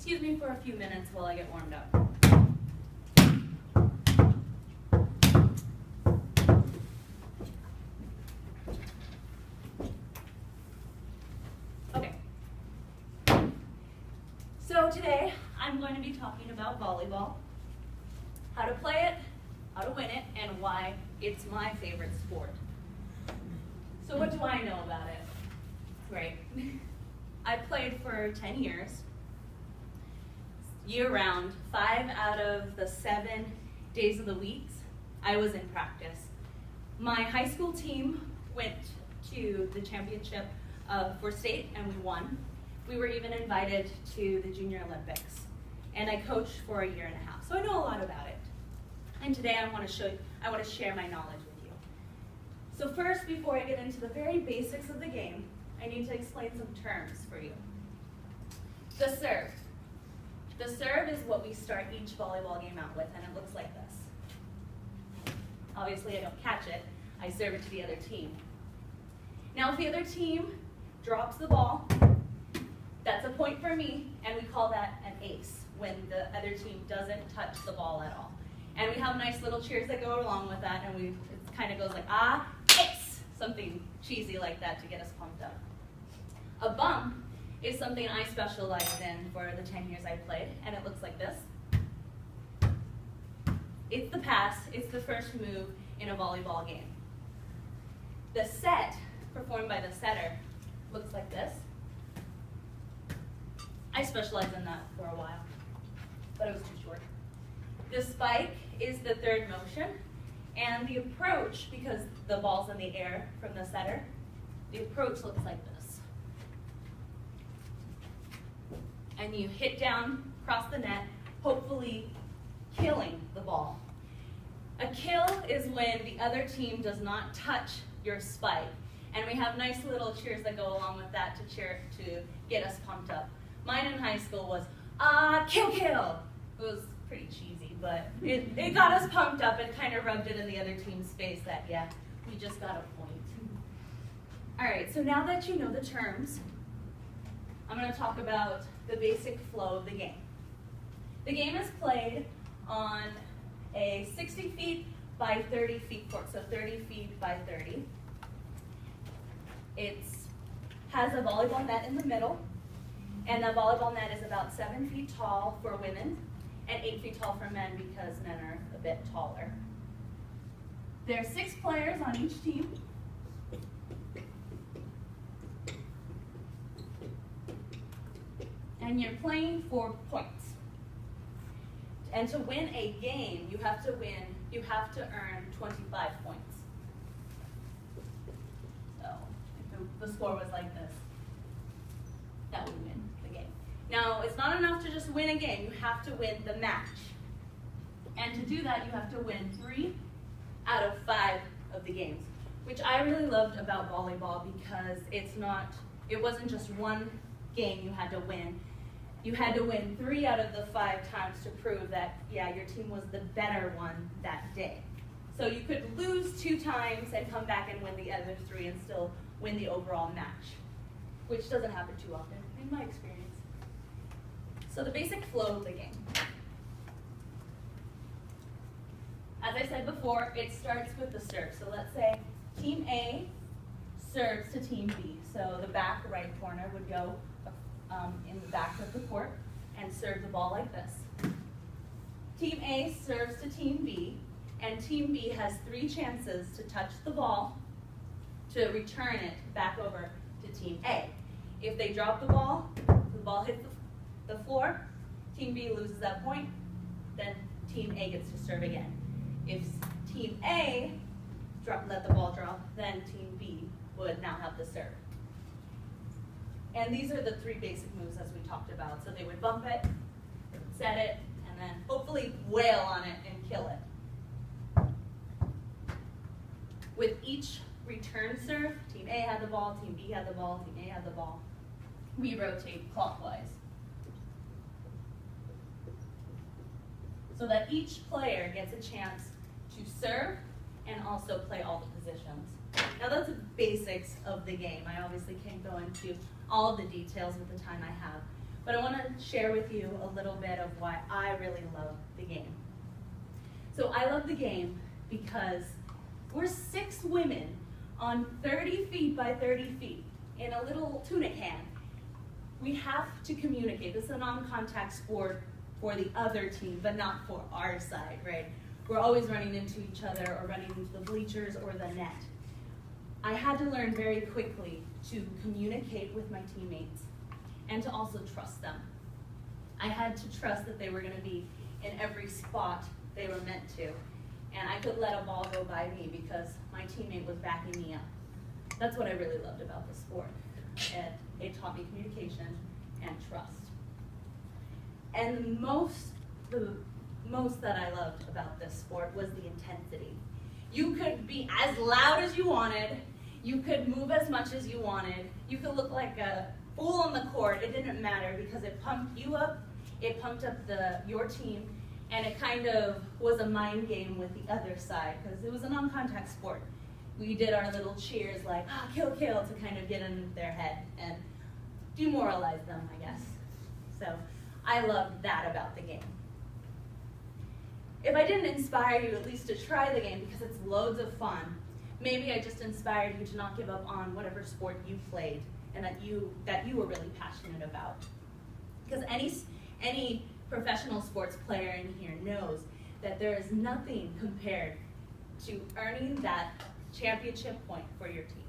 excuse me for a few minutes while I get warmed up. Okay. So today I'm going to be talking about volleyball, how to play it, how to win it, and why it's my favorite sport. So what do I know about it? Great. I played for 10 years, year-round, 5 out of the 7 days of the week, I was in practice. My high school team went to the championship for state and we won. We were even invited to the Junior Olympics. And I coached for a year and a half, so I know a lot about it. And today I want to share my knowledge with you. So first, before I get into the very basics of the game, I need to explain some terms for you. The serve. The serve is what we start each volleyball game out with, and it looks like this. Obviously, I don't catch it. I serve it to the other team. Now, if the other team drops the ball, that's a point for me, and we call that an ace, when the other team doesn't touch the ball at all. And we have nice little cheers that go along with that, and it kind of goes like, ah, ace! Something cheesy like that to get us pumped up. A bump is something I specialized in for the 10 years I played, and it looks like this. It's the pass, it's the first move in a volleyball game. The set, performed by the setter, looks like this. I specialized in that for a while, but it was too short. The spike is the third motion, and the approach, because the ball's in the air from the setter, the approach looks like this. And you hit down across the net, hopefully killing the ball. A kill is when the other team does not touch your spike. And we have nice little cheers that go along with that to get us pumped up. Mine in high school was, kill, kill. It was pretty cheesy, but it got us pumped up and kind of rubbed it in the other team's face that, yeah, we just got a point. All right, so now that you know the terms, I'm going to talk about the basic flow of the game. The game is played on a 60 feet by 30 feet court, so 30 feet by 30. It has a volleyball net in the middle, and the volleyball net is about 7 feet tall for women and 8 feet tall for men because men are a bit taller. There are 6 players on each team. And you're playing for points. And to win a game, you have to earn 25 points. So if the score was like this, that would win the game. Now, it's not enough to just win a game, you have to win the match. And to do that, you have to win 3 out of 5 of the games, which I really loved about volleyball because it wasn't just one game you had to win. You had to win 3 out of the 5 times to prove that, yeah, your team was the better one that day. So you could lose 2 times and come back and win the other 3 and still win the overall match, which doesn't happen too often in my experience. So the basic flow of the game. As I said before, it starts with the serve. So let's say Team A serves to Team B. So the back right corner would go in the back of the court and serve the ball like this. Team A serves to Team B, and Team B has 3 chances to touch the ball to return it back over to Team A. If they drop the ball hits the floor, Team B loses that point, then Team A gets to serve again. If Team A let the ball drop, then Team B would now have the serve. And these are the 3 basic moves as we talked about. So they would bump it, they would set it, and then hopefully wail on it and kill it. With each return serve, Team A had the ball, Team B had the ball, Team A had the ball. We rotate clockwise. So that each player gets a chance to serve and also play all the positions. Now that's the basics of the game. I obviously can't go into all the details with the time I have, but I want to share with you a little bit of why I really love the game. So I love the game because we're 6 women on 30 feet by 30 feet in a little tuna can. We have to communicate. This is a non-contact sport for the other team, but not for our side, right? We're always running into each other or running into the bleachers or the net. I had to learn very quickly to communicate with my teammates and to also trust them. I had to trust that they were going to be in every spot they were meant to, and I could let a ball go by me because my teammate was backing me up. That's what I really loved about the sport. It taught me communication and trust. And the most that I loved about this sport was the intensity. You could be as loud as you wanted, you could move as much as you wanted, you could look like a fool on the court, it didn't matter because it pumped you up, it pumped up your team, and it kind of was a mind game with the other side because it was a non-contact sport. We did our little cheers like, kill, kill, to kind of get in their head and demoralize them, I guess. So I loved that about the game. If I didn't inspire you at least to try the game because it's loads of fun, maybe I just inspired you to not give up on whatever sport you played and that you were really passionate about. Because any professional sports player in here knows that there is nothing compared to earning that championship point for your team.